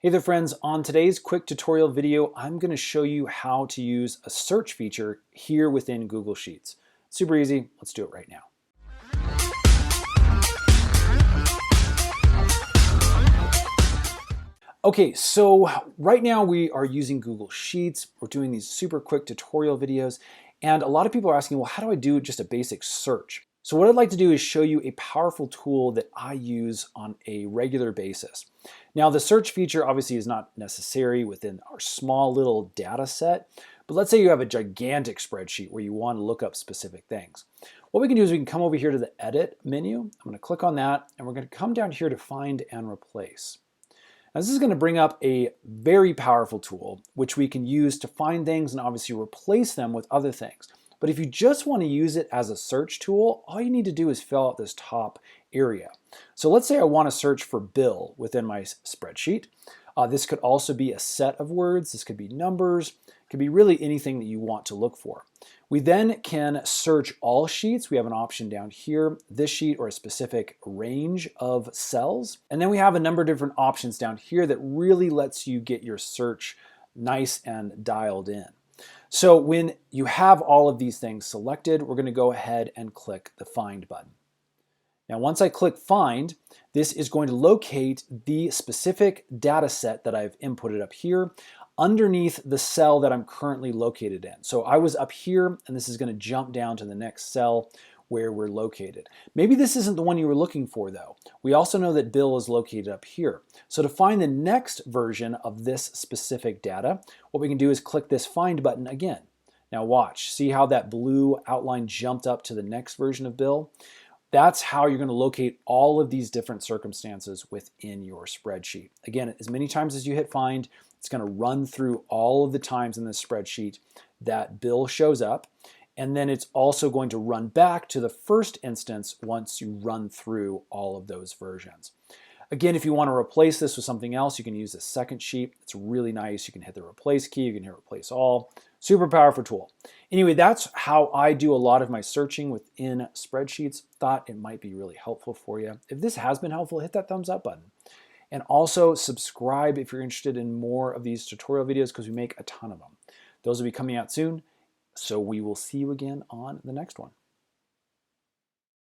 Hey there friends, on today's quick tutorial video, I'm going to show you how to use a search feature here within Google Sheets. Super easy, let's do it right now. Okay, so right now we are using Google Sheets. We're doing these super quick tutorial videos, and a lot of people are asking, well, how do I do just a basic search? So what I'd like to do is show you a powerful tool that I use on a regular basis. Now, the search feature obviously is not necessary within our small little data set, but let's say you have a gigantic spreadsheet where you want to look up specific things. What we can do is we can come over here to the Edit menu. I'm going to click on that, and we're going to come down here to Find and Replace. Now, this is going to bring up a very powerful tool, which we can use to find things and obviously replace them with other things. But if you just want to use it as a search tool, all you need to do is fill out this top area. So let's say I want to search for Bill within my spreadsheet. This could also be a set of words. This could be numbers. It could be really anything that you want to look for. We then can search all sheets. We have an option down here, this sheet or a specific range of cells. And then we have a number of different options down here that really lets you get your search nice and dialed in. So when you have all of these things selected, we're going to go ahead and click the Find button. Now, once I click Find, this is going to locate the specific data set that I've inputted up here underneath the cell that I'm currently located in. So I was up here, and this is going to jump down to the next cell where we're located. Maybe this isn't the one you were looking for, though. We also know that Bill is located up here. So to find the next version of this specific data, what we can do is click this Find button again. Now watch, see how that blue outline jumped up to the next version of Bill? That's how you're going to locate all of these different circumstances within your spreadsheet. Again, as many times as you hit Find, it's going to run through all of the times in this spreadsheet that Bill shows up. And then it's also going to run back to the first instance once you run through all of those versions. Again, if you want to replace this with something else, you can use the second sheet. It's really nice. You can hit the Replace key. You can hit Replace All. Super powerful tool. Anyway, that's how I do a lot of my searching within spreadsheets. Thought it might be really helpful for you. If this has been helpful, hit that thumbs up button. And also subscribe if you're interested in more of these tutorial videos because we make a ton of them. Those will be coming out soon. So we will see you again on the next one.